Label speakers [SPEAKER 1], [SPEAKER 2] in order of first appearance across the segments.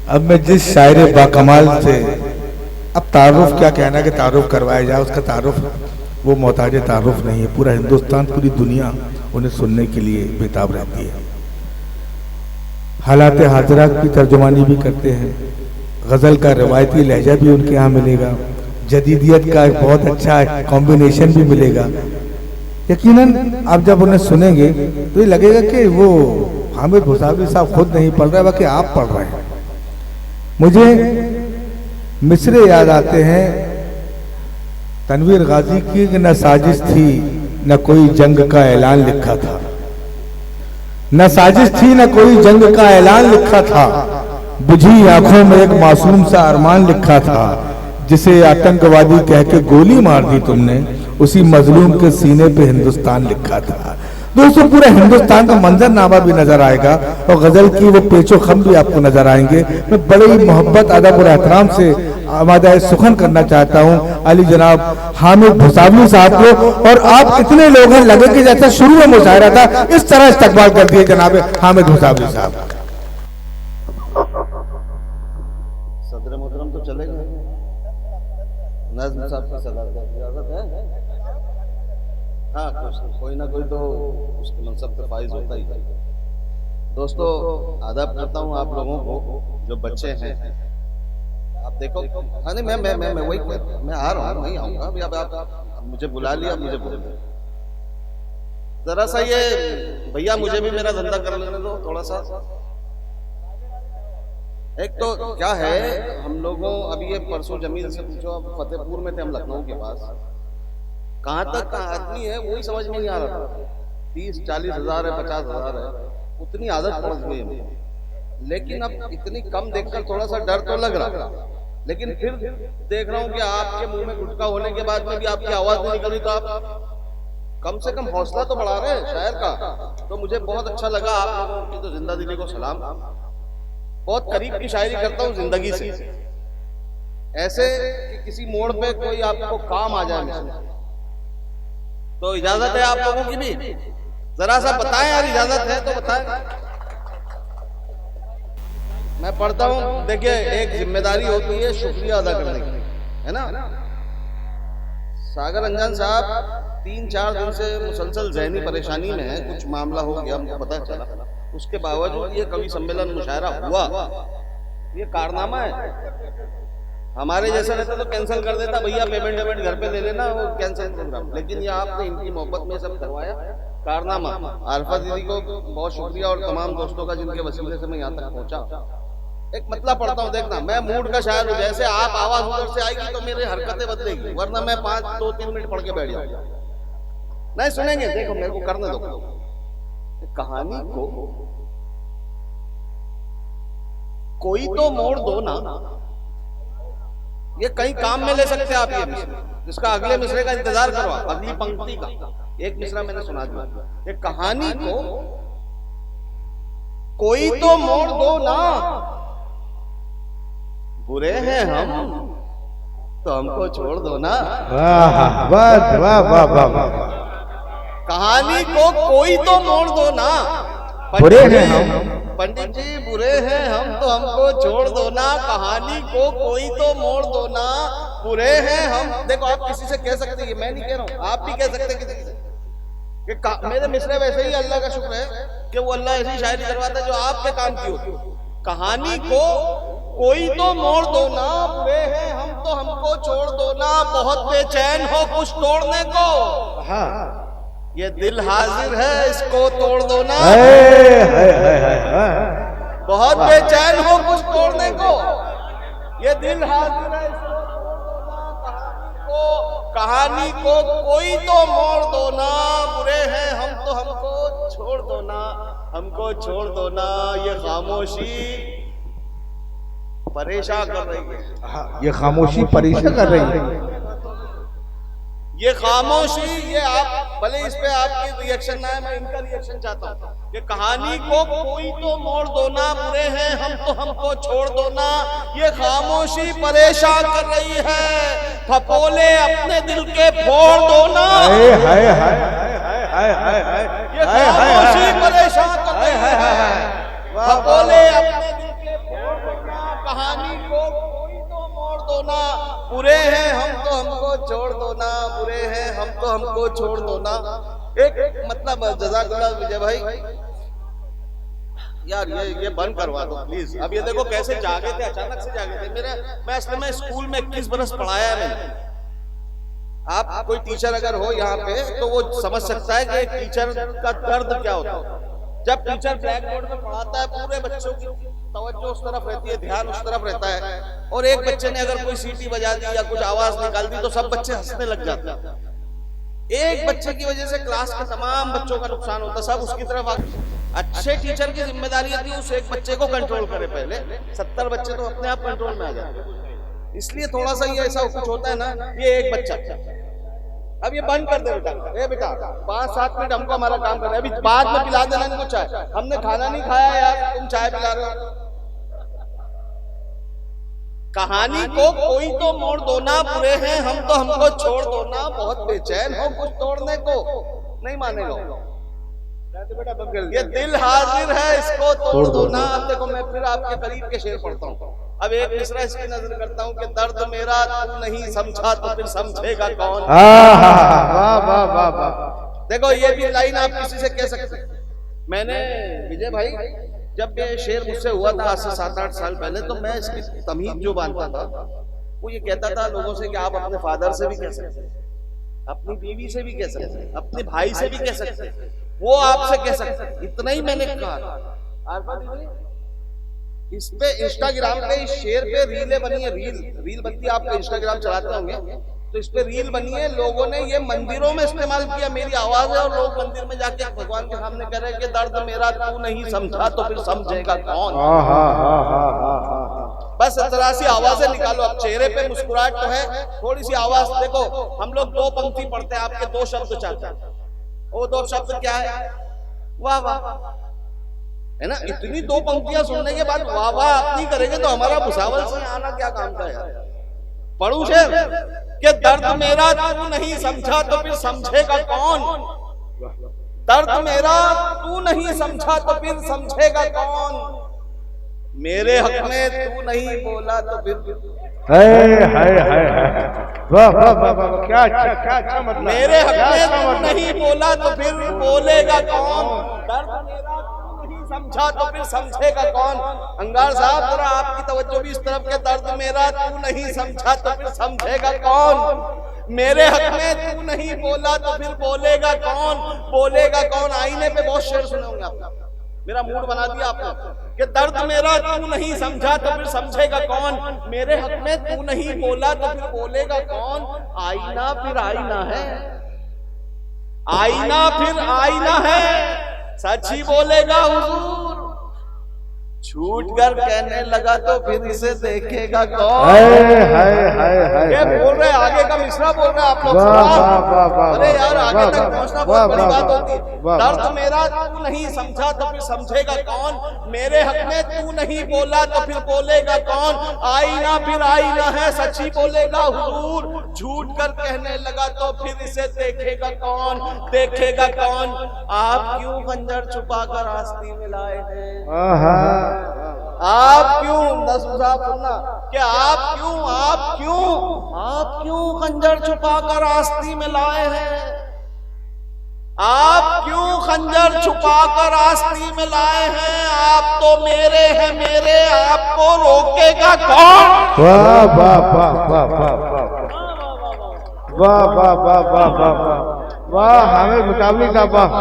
[SPEAKER 1] अब मैं जिस शायर बाकमाल से, अब तारुफ क्या कहना कि तारुफ करवाया जाए, उसका तारुफ वो मोहताज तारुफ नहीं है। पूरा हिंदुस्तान, पूरी दुनिया उन्हें सुनने के लिए बेताब रहती है। हालात हाजरा की तर्जुमानी भी करते हैं, गज़ल का रवायती लहजा भी उनके यहाँ मिलेगा, जदीदियत का एक बहुत अच्छा कॉम्बिनेशन भी मिलेगा। यकीनन आप जब उन्हें सुनेंगे तो ये लगेगा कि वो हामिद भुसावली साहब खुद नहीं पढ़ रहे, बल्कि आप पढ़ रहे हैं। मुझे मिसरे याद आते हैं तनवीर गाजी की कि न साजिश थी न कोई जंग का ऐलान लिखा था, न साजिश थी न कोई जंग का ऐलान लिखा था, बुझी आंखों में एक मासूम सा अरमान लिखा था, जिसे आतंकवादी कह के गोली मार दी तुमने, उसी मजलूम के सीने पे हिंदुस्तान लिखा था। दोस्तों पूरा हिंदुस्तान का मंजरनामा भी नजर आएगा और गजल की वो पेचो खम भी आपको नजर आएंगे। मैं बड़े ही मोहब्बत, अदब और एहतराम से आमादा सुखन करना चाहता हूँ अली जनाब हामिद भुसावली साहब को। और आप इतने लोग हैं, लगे कि जैसा शुरू में मुशायरा था, इस तरह इस्तकबाल कर दिए जनाब हामिद भुसावली साहब।
[SPEAKER 2] सदर मोहतरम तो चले गए, नज़्म साहब की सदाकत इजाजत है। हाँ, कोई ना कोई तो उसके मनसब पे फाइज होता ही है। दोस्तों आदाब करता हूँ आप लोगों को, जो बच्चे हैं आप देखो। हाँ नहीं, मैं वही मैं आ रहा हूँ, नहीं आऊँगा अभी। अब आप मुझे बुला लिया, मुझे बोल दिया जरा सा ये भैया मुझे भी मेरा धंधा कर लेने दो थोड़ा सा। एक तो क्या है, हम लोगों अभी ये परसों जमील से पूछो, अब फतेहपुर में थे हम, लखनऊ के पास, कहाँ तक का आदमी है वही समझ में नहीं आ रहा था। 30-40 हज़ार है, 50 हज़ार है, उतनी आदत पड़ गई है। लेकिन अब इतनी कम देखकर थोड़ा सा डर तो लग रहा, लेकिन फिर देख रहा हूँ कि आपके मुंह में गुटखा होने के बाद में भी आपकी आवाज नहीं निकल रही, तो आप कम से कम हौसला तो बढ़ा रहे हैं शायर का। तो मुझे बहुत अच्छा लगा। आप लोगों की तो जिंदा दिली को सलाम। बहुत करीब की शायरी करता हूँ जिंदगी से, ऐसे कि किसी मोड़ पे कोई आपको काम आ जाए। तो इजाजत है आप लोगों की भी, जरा सा बताएं यार, इजाजत है तो बताएं। मैं पढ़ता हूँ। देखिए एक जिम्मेदारी होती है शुक्रिया अदा करने की, है ना। सागर अंजान साहब 3-4 दिन से मुसलसल जहनी परेशानी में है, कुछ मामला हो गया हमको पता चला, उसके बावजूद ये कवि सम्मेलन मुशायरा हुआ, ये कारनामा है। हमारे जैसा रहता तो कैंसिल कर देता, भैया पेमेंट घर पे ले लेना, वो कैंसिल प्रोग्राम। लेकिन ये आपने इनकी मोहब्बत में सब करवाया, कारनामा। आरफा दीदी को बहुत शुक्रिया और तमाम दोस्तों का जिनके वसीले से मैं यहाँ तक पहुँचा। एक मतलब पढ़ता हूँ, देखना मैं मूड का शायर हूँ। जैसे आप आवाज उधर से आएगी तो मेरी हरकतें बदलेगी, वरना मैं 2-3 मिनट पढ़ के बैठ जाऊंगा। नहीं सुनेंगे, देखो मेरे को करने दो। कहानी को कोई तो मोड़ दो ना, ये कहीं काम में ले सकते हैं आप। ये मिसरे, जिसका अगले मिसरे का इंतजार करो, अगली पंक्ति का एक मिसरा मैंने सुना दिया। ये कहानी को कोई तो मोड़ दो ना, बुरे हैं हम तो हमको छोड़ दो ना।
[SPEAKER 1] वाह वाह वाह वाह वाह।
[SPEAKER 2] कहानी को कोई तो मोड़ दो ना,
[SPEAKER 1] बुरे हैं हम,
[SPEAKER 2] पंडित जी बुरे हैं हम तो हमको छोड़ दो ना। कहानी को कोई तो मोड़ दो ना, बुरे हैं हम। देखो आप किसी से कह सकते हैं, मैं नहीं कह रहा हूँ, आप भी कह सकते हैं किसी से कि मेरे मिसरे वैसे ही अल्लाह का शुक्र है कि वो अल्लाह ऐसी शायरी करवाता है जो आपके काम की होती। कहानी को कोई तो मोड़ दो ना, बुरे हैं हम तो हमको छोड़ दो ना। बहुत बेचैन हो कुछ तोड़ने को,
[SPEAKER 1] हाँ
[SPEAKER 2] ये दिल हाजिर है इसको तोड़ दो ना। बहुत बेचैन हो कुछ तोड़ने को, ये दिल हाजिर है इसको तोड़ दो ना। कहानी को कोई तो मोड़ दो ना, बुरे हैं हम तो हमको छोड़ दो ना, हमको छोड़ दो ना। ये खामोशी परेशान कर रही है।
[SPEAKER 1] हाँ, ये खामोशी परेशान कर रही है।
[SPEAKER 2] ये खामोशी, ये आप भले इस पे आपकी रिएक्शन ना है, मैं इनका रिएक्शन चाहता हूँ। ये कहानी को कोई तो मोड़ दो ना, बुरे हैं हम तो हमको छोड़ दो ना। ये खामोशी परेशान कर रही है, फपोले अपने दिल के फोड़ दो ना। ये खामोशी परेशान कर रही है, फपोले अपने दिल के फोड़ दो ना। बुरे हैं हम तो हमको छोड़ दो ना, बुरे हैं हम तो हमको छोड़ दो ना। एक मतलब जज़ाकल्लाह विजय भाई, यार ये बंद करवा दो प्लीज। अब ये देखो कैसे जागे थे, अचानक से जागे थे। मैं असल में स्कूल में 21 बरस पढ़ाया है मैंने। आप कोई टीचर अगर हो यहाँ पे तो वो समझ सकता है कि टीचर का दर्द क्या होता है। जब टीचर ब्लैक बोर्ड में पढ़ाता है, पूरे बच्चों की तवज्जो उस तरफ रहती है, ध्यान उस तरफ रहता है, और एक बच्चे ने अगर कोई सीटी बजा दी या कुछ आवाज निकाल दी तो सब बच्चे हंसने लग जाते हैं। एक बच्चे की वजह से क्लास के तमाम बच्चों का नुकसान होता, सब उसकी तरफ अच्छे टीचर की जिम्मेदारी होती है उस एक बच्चे को कंट्रोल करे। पहले 70 बच्चे तो अपने आप कंट्रोल में आ जाते। इसलिए थोड़ा सा ये ऐसा कुछ होता है ना, ये एक बच्चा। अब ये बंद कर दे बेटा, ए बेटा 5-7 मिनट हमको हमारा काम करना है, अभी बाद में पिला देना इनको चाय। हमने खाना नहीं खाया यार, तुम चाय पिला रहे हो। कहानी को कोई तो मोड़ दो ना, बुरे हैं हम तो हमको छोड़ दो ना, बहुत बेचैन हो कुछ तोड़ने को, नहीं मानेगा। ये दिल हाजिर है इसको तोड़ दो ना। अब देखो मैं फिर आपके करीब के शेर पढ़ता हूँ। अब एक मिसरा इसकी नजर करता हूँ कि दर्द मेरा तू नहीं समझा तो फिर समझेगा कौन।
[SPEAKER 1] वाह वाह वाह वाह।
[SPEAKER 2] देखो ये भी लाइन आप किसी से कह सकते हैं। मैंने विजय भाई जब ये शेर मुझसे हुआ था आज से 7-8 साल पहले, तो मैं इसकी तमीज जो बांधता था वो ये कहता था लोगों से कि आप अपने फादर से भी कह सकते हैं, अपनी बीवी से भी कह सकते हैं, अपने भाई से भी कह सकते हैं, वो आपसे कह सकते हैं। इतना ही मैंने कहा। इस पे इंस्टाग्राम पे इस शेर पे रीलें बनी है, रील बनती है, आप इंस्टाग्राम चलाते होंगे तो इस पे रील बनी है। लोगों ने ये मंदिरों में इस्तेमाल किया, मेरी आवाज है और लोग मंदिर में जाके भगवान के सामने कह रहे हैं कि दर्द मेरा तू नहीं समझा तो फिर समझेगा कौन। बस इस तरह सी आवाजें निकालो। अब चेहरे पे मुस्कुराहट तो है, थोड़ी सी आवाज देखो। हम लोग 2 पंक्ति पढ़ते हैं, आपके 2 शब्द चाहते हैं, वो 2 शब्द क्या है? वाह वाह, है ना। इतनी 2 पंक्तियां सुनने के बाद वाह वाह आप नहीं करेंगे तो हमारा भुसावल से आना क्या काम का यार। पढ़ू शेर कि दर्द मेरा तू नहीं समझा तो फिर समझेगा कौन। दर्द मेरा तू नहीं समझा तो फिर समझेगा कौन। मेरे हक में तू नहीं बोला तो फिर
[SPEAKER 1] वाह वाह वाह वाह, क्या अच्छा मतलब।
[SPEAKER 2] मेरे हक में तू नहीं बोला तो फिर बोलेगा कौन। दर्द मेरा समझा तो फिर समझेगा कौन। अंगार साहब जरा आपकी तवज्जो भी इस तरफ के दर्द मेरा तू नहीं समझा तो फिर समझेगा कौन। मेरे हक में तू नहीं बोला तो फिर बोलेगा कौन। बोलेगा कौन। आईने पे बहुत शेर सुने होंगे आप, मेरा मूड बना दिया आपने कि दर्द मेरा तू नहीं समझा तो फिर समझेगा कौन। मेरे हक में तू नहीं बोला तो फिर बोलेगा कौन। आईना फिर आईना है, आईना फिर आईना है, सच ही बोलेगा हुजूर। छूट कर कहने लगा तो फिर इसे देखेगा कौन। ये बोल रहे आगे का मिसरा बोल रहे आप लोग। अरे यार आगे तक पहुंचना बहुत बड़ी बात होती है। दर्द मेरा तू नहीं समझा तो फिर समझेगा कौन। मेरे हक में तू नहीं बोला तो फिर बोलेगा कौन। आईना फिर आईना है, सच ही बोलेगा हुजूर। झूठ कर कहने लगा तो फिर इसे देखेगा कौन। देखेगा कौन। आप क्यों खंजर छुपा कर आस्तीन में लाए हैं। आप क्यों साहब सुनना कि आप क्यों खंजर छुपा कर आस्ती में लाए हैं। आप क्यों खंजर छुपा कर आस्ती में लाए हैं। आप तो मेरे हैं मेरे, आपको रोकेगा कौन।
[SPEAKER 1] वाह वाह वाह वाह वाह वाह वाह वाह वाह वाह वाह वाह, हमें मुताबिक था। वाह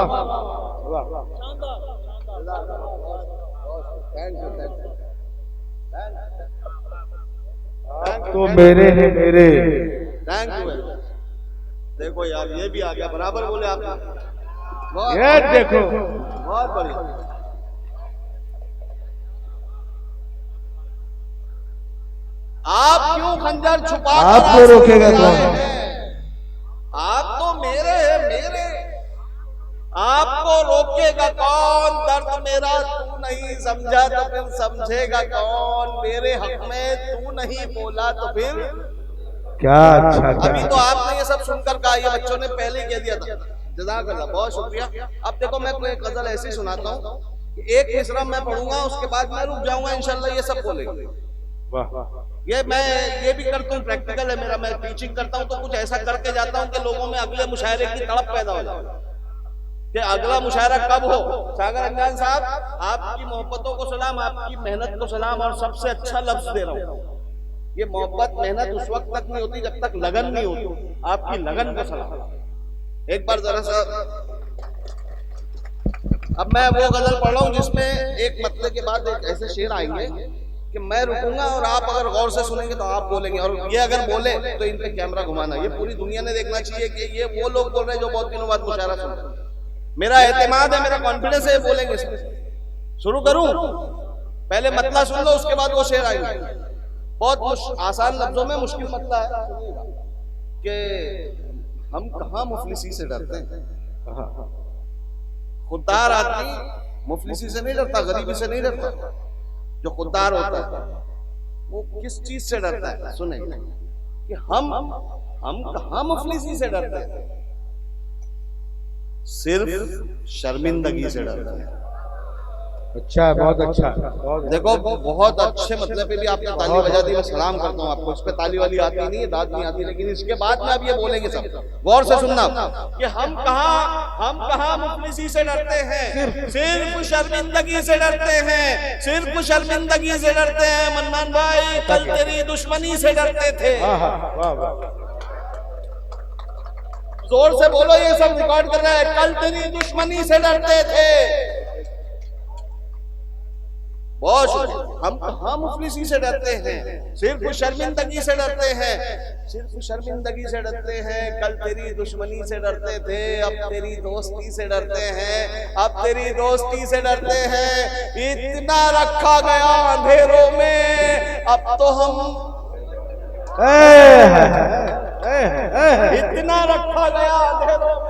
[SPEAKER 1] तो मेरे हैं मेरे।
[SPEAKER 2] Thank you. देखो यार ये भी आ गया, बराबर बोले आप।
[SPEAKER 1] ये देखो
[SPEAKER 2] बहुत बढ़िया। आप क्यों खंजर छुपा
[SPEAKER 1] आपको रोकेगा कौन।
[SPEAKER 2] आप तो मेरे हैं मेरे, आपको रोकेगा कौन। दर्द मेरा तू नहीं समझा तो फिर समझेगा कौन। मेरे हक में तू नहीं बोला तो फिर
[SPEAKER 1] क्या अच्छा।
[SPEAKER 2] अभी तो आपने ये सब सुनकर कहा, ये बच्चों ने पहले ही कह दिया था। जज़ाकल्लाह, बहुत शुक्रिया। अब देखो मैं कोई गजल ऐसी सुनाता हूँ, एक मिसरा मैं पढ़ूंगा, उसके बाद मैं रुक जाऊंगा, इंशाल्लाह ये सब बोलेंगे। ये मैं ये भी करता हूँ, प्रैक्टिकल है मेरा, मैं टीचिंग करता हूँ तो कुछ ऐसा करके जाता हूँ कि लोगों में अगले मुशायरे की तड़प पैदा हो जाए कि अगला मुशायरा कब हो। सागर अंजान साहब, आपकी मोहब्बतों को सलाम, आपकी मेहनत को सलाम, और सबसे अच्छा लफ्ज दे रहा हूँ, ये मोहब्बत मेहनत उस वक्त तक नहीं होती जब तक लगन नहीं होती। आपकी लगन को सलाम। एक बार जरा सा, अब मैं वो गजल पढ़ रहा हूँ जिसमें एक मतले के बाद एक ऐसे शेर आएंगे कि मैं रुकूंगा और आप अगर गौर से सुनेंगे तो आप बोलेंगे, और ये अगर बोले तो इन पे कैमरा घुमाना। ये पूरी दुनिया ने देखना चाहिए कि ये वो लोग बोल रहे हैं जो बहुत दिनों बाद मुशायरा सुन रहे हैं। मेरा एतमाद है, मेरा कॉन्फिडेंस है, बोलेंगे। शुरू करूं? पहले मतला सुन लो, उसके बाद वो शेर आएंगे। बहुत आसान लफ्जों में मुश्किल मतला है कि हम कहाँ मुफलिसी से डरते हैं। खुददार आदमी मुफलिसी से नहीं डरता, गरीबी से नहीं डरता। जो खुददार होता है वो किस चीज से डरता है? सुने कि हम कहाँ मुफलिसी से डरते हैं, सिर्फ शर्मिंदगी से डरते हैं।
[SPEAKER 1] अच्छा, बहुत अच्छा।
[SPEAKER 2] देखो बहुत अच्छे मतलब पे भी आपने ताली बजा दी, मैं सलाम करता हूँ आपको। इस पे ताली वाली आती नहीं है, दाद नहीं आती, लेकिन इसके बाद में अब ये बोलेंगे सब, गौर से सुनना कि हम कहाँ मुफलिसी से डरते हैं, सिर्फ शर्मिंदगी से डरते हैं, सिर्फ शर्मिंदगी से डरते हैं। मन्नान भाई, कल तेरी दुश्मनी से डरते थे। जोर से बोलो, ये सब रिकॉर्ड कर रहा है। कल तेरी दुश्मनी से डरते थे। बहुत हम कहाँ मुफलिसी से डरते हैं, सिर्फ शर्मिंदगी से डरते हैं, सिर्फ शर्मिंदगी से डरते हैं। कल तेरी दुश्मनी से डरते थे, अब तेरी दोस्ती से डरते हैं, अब तेरी दोस्ती से डरते हैं। इतना रखा गया अंधेरों में, अब तो हम इतना रखा गया अंधेरों में,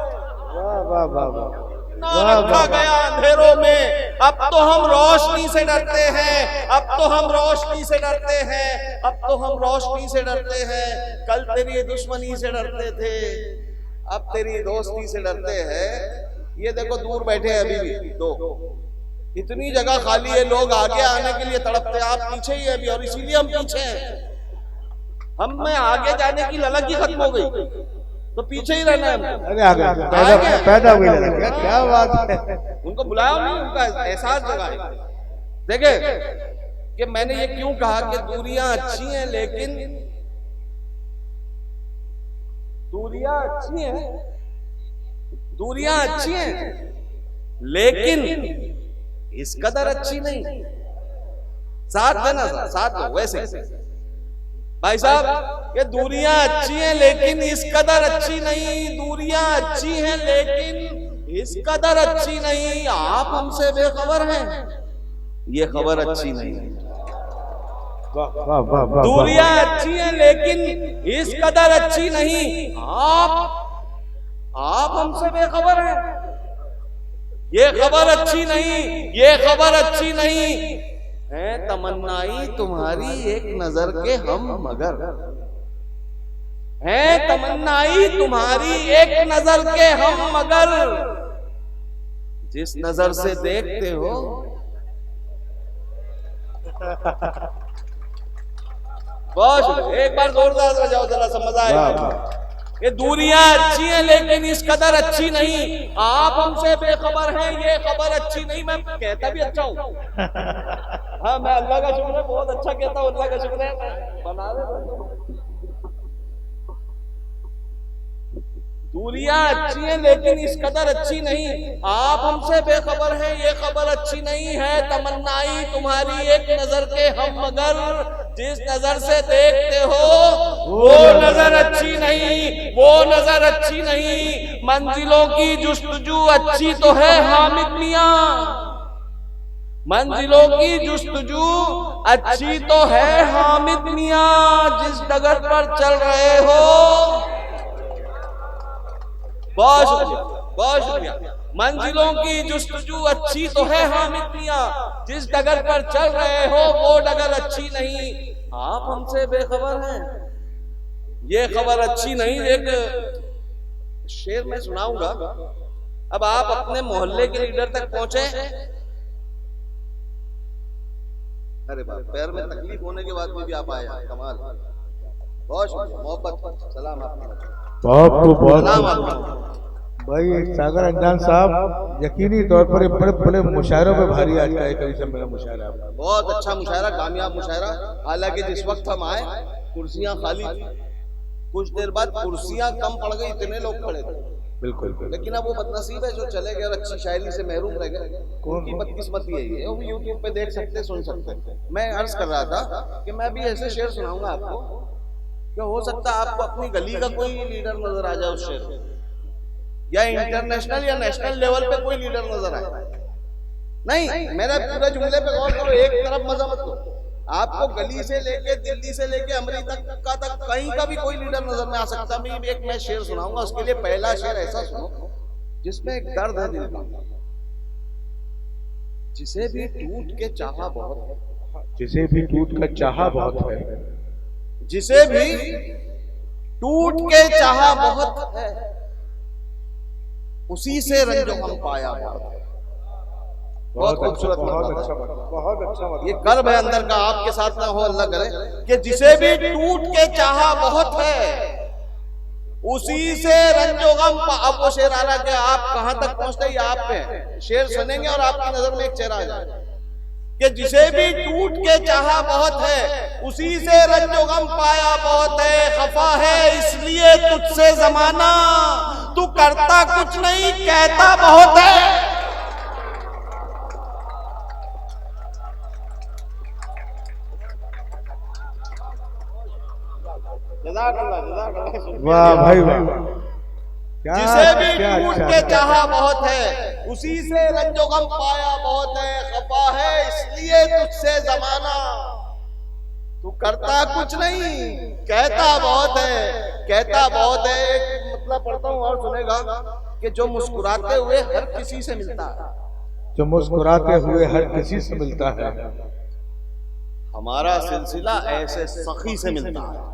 [SPEAKER 2] रखा गया अंधेरों में, अब तो हम रोशनी से डरते हैं, अब तो हम रोशनी से डरते हैं, अब तो हम रोशनी से डरते हैं। कल तेरी दुश्मनी से डरते थे, अब तेरी दोस्ती से डरते हैं। ये देखो दूर बैठे हैं अभी भी दो, इतनी जगह खाली है, लोग आगे आने के लिए तड़पते हैं, आप पीछे ही है अभी, और इसीलिए हम पीछे हैं। हम में आगे जाने की ललक ही खत्म हो गई, तो पीछे ही रहना है।
[SPEAKER 1] अरे पैदा हुई लगा, क्या बात है।
[SPEAKER 2] उनको बुलाया नहीं, उनका एहसास जगाए। देखे कि मैंने ये क्यों कहा कि दूरियां अच्छी हैं, लेकिन दूरियां अच्छी हैं, दूरियां अच्छी हैं, लेकिन इस कदर अच्छी नहीं। साथ देना, साथ दो वैसे भाई साहब, ये दूरियां अच्छी हैं लेकिन इस कदर अच्छी नहीं। दूरियां अच्छी हैं लेकिन इस कदर अच्छी नहीं। आप हमसे बेखबर हैं, ये खबर अच्छी नहीं। दूरियां अच्छी हैं लेकिन इस कदर अच्छी नहीं। आप हमसे बेखबर हैं, ये खबर अच्छी नहीं, ये खबर अच्छी नहीं है। तमन्नाई तुम्हारी एक नजर के हम मगर, है तमन्नाई तुम्हारी एक नजर के हम मगर। जिस नजर से देखते हो बस एक बार जोरदार बजाओ जरा सा, मजा आएगा। ये दूरियां अच्छी हैं लेकिन इस कदर अच्छी नहीं। आप हमसे बेखबर हैं, ये खबर अच्छी नहीं। मैं कहता भी अच्छा हूँ, हाँ मैं अल्लाह का शुक्र है, बहुत अच्छा कहता हूँ, अल्लाह का शुक्र है। बना दे। दूरियां अच्छी हैं लेकिन इस कदर अच्छी नहीं। आप हमसे बेखबर हैं, ये खबर अच्छी नहीं है। तमन्नाई तुम्हारी एक नजर के हम मगर। जिस नजर से देखते हो वो नजर अच्छी नहीं, वो नजर अच्छी नहीं। मंजिलों की जुस्तजू अच्छी तो है हामिद मियां, मंजिलों की जुस्तजू अच्छी तो है हामिद मियां। जिस डगर पर चल रहे हो, बहुत शुक्रिया, बहुत शुक्रिया। मंजिलों की जुस्तजू अच्छी तो है हामिद मियां, जिस डगर पर चल रहे हो वो डगर अच्छी नहीं। आप हमसे बेखबर हैं, ये खबर अच्छी नहीं। एक शेर मैं सुनाऊंगा। अब आप अपने मोहल्ले के लीडर तक पहुंचे अरे बाप, पैर में तकलीफ होने के बाद भी आप आए, कमाल। बहुत शुक्रिया, मोहब्बत, सलाम आपको,
[SPEAKER 1] बहुत
[SPEAKER 2] सलाम आपको।
[SPEAKER 1] भाई सागर अंजान साहब यकीनी तौर पर बड़े बड़े मुशायरों पे भारी आज का कभी से मेरा मुशायरा है।
[SPEAKER 2] बहुत अच्छा मुशायरा, कामयाब मुशायरा। हालांकि जिस वक्त हम आए कुर्सियां खाली थी, कुछ देर बाद कुर्सियां कम पड़ गई, इतने लोग खड़े थे।
[SPEAKER 1] बिल्कुल,
[SPEAKER 2] लेकिन अब वो बदनसीब है जो चले गए और अच्छी शायरी से महरूम रह गए, उनकी बदकिस्मती यही है। वो यूट्यूब पे देख सकते, सुन सकते। मैं अर्ज कर रहा था कि मैं भी ऐसे शेर सुनाऊंगा आपको, क्या हो सकता है आपको अपनी गली का कोई लीडर नजर आ जाए उस शेर में, या इंटरनेशनल या नेशनल लेवल पे कोई लीडर नजर आए। नहीं, मेरे पूरे जुमले पे गौर करो, एक तरफ मजा मत लो। आपको गली से लेके दिल्ली से लेके अमेरिका तक कहीं का भी कोई लीडर नजर में आ सकता। मैं शेर सुनाऊंगा, उसके लिए पहला शेर ऐसा सुनो जिसमें एक दर्द है दिल का। जिसे भी टूट के चाहा बहुत है,
[SPEAKER 1] जिसे भी टूट कर चाहा बहुत है,
[SPEAKER 2] जिसे भी टूट के चाहा बहुत है, उसी से रंजो हम पाया बहुत है। बहुत खूबसूरत,
[SPEAKER 1] बहुत अच्छा।
[SPEAKER 2] ये कर्ब है अंदर का, आपके साथ ना हो अल्लाह करे, कि जिसे भी टूट के चाहा बहुत है, उसी से रंजो गम। अब वो शेर आ रहा कि आप कहां तक पहुंचते ही आप पे शेर सुनेंगे और आपकी नजर में एक चेहरा आ जाए कि जिसे भी टूट के चाहा बहुत है, उसी से रंजो गम पाया बहुत है। खफा है इसलिए तुझसे जमाना, तू करता कुछ नहीं कहता बहुत है।
[SPEAKER 1] वाह भाई वाह,
[SPEAKER 2] जिसे भी टूट के चाहा बहुत है, उसी से रंजो गम पाया बहुत है। खफा है इसलिए तुझसे जमाना, तू करता कुछ नहीं कहता बहुत है, कहता बहुत है। एक मतलब पढ़ता हूँ और सुनेगा कि जो मुस्कुराते हुए हर किसी से मिलता है,
[SPEAKER 1] जो मुस्कुराते हुए हर किसी से मिलता है,
[SPEAKER 2] हमारा सिलसिला ऐसे सखी से मिलता है।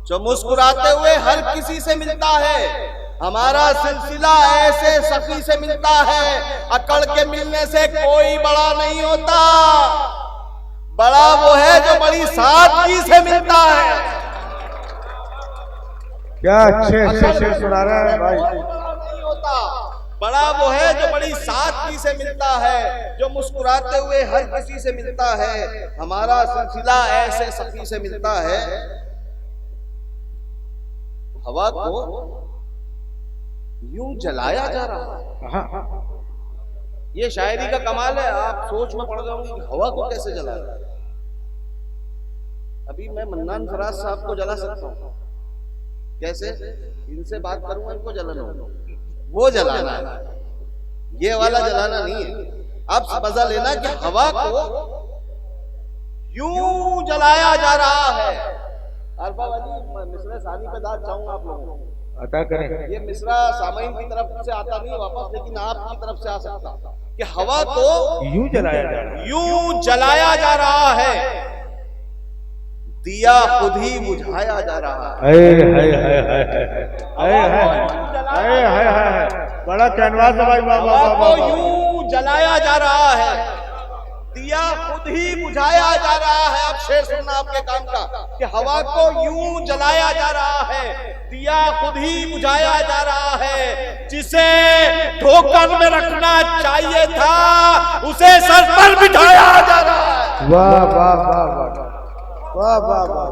[SPEAKER 2] जो मुस्कुराते हुए हर किसी से मिलता है, हमारा सिलसिला ऐसे सखी से मिलता है। अकड़ के मिलने से कोई बड़ा नहीं होता, बड़ा वो है जो बड़ी सादगी से मिलता है।
[SPEAKER 1] क्या अच्छे अच्छे शेर सुना रहे हैं भाई।
[SPEAKER 2] नहीं होता, बड़ा वो है जो बड़ी सादगी से मिलता है, जो मुस्कुराते हुए हर किसी से मिलता है। हमारा सिलसिला ऐसे सखी से मिलता है। हवा को यूं जलाया जा रहा है। ये शायरी का कमाल है, आप सोच में पड़ जाओगे कि हवा को कैसे जलाया। अभी मैं मन्नान फराज साहब को जला सकता हूँ, कैसे? इनसे बात करूंगा, इनको जलाना होगा, वो जलाना है, ये वाला जलाना नहीं है। आप मजा लेना कि हवा को यूं जलाया जा रहा है। अरबा वाली मिसरा सानी पे दाद चाहूंगा आप लोगों को
[SPEAKER 1] अता करें।
[SPEAKER 2] ये मिसरा सामाइन की तरफ से आता नहीं है वापस, लेकिन आपकी तरफ से आ सकता कि हवा को
[SPEAKER 1] यूं जलाया जा रहा है,
[SPEAKER 2] यूं जलाया जा रहा है, दिया खुद ही बुझाया जा रहा है।
[SPEAKER 1] बड़ा कैनवास है भाई।
[SPEAKER 2] हवा को यूं जलाया जा रहा है, दिया खुद ही बुझाया जा रहा है। अब शेर सुनना आपके काम का कि हवा को यूं जलाया जा रहा है, दिया खुद ही बुझाया जा रहा है। जिसे ठोकर में रखना चाहिए था, उसे सर पर बिठाया जा रहा है।
[SPEAKER 1] वाह वाह वाह वाह वाह वाह वाह।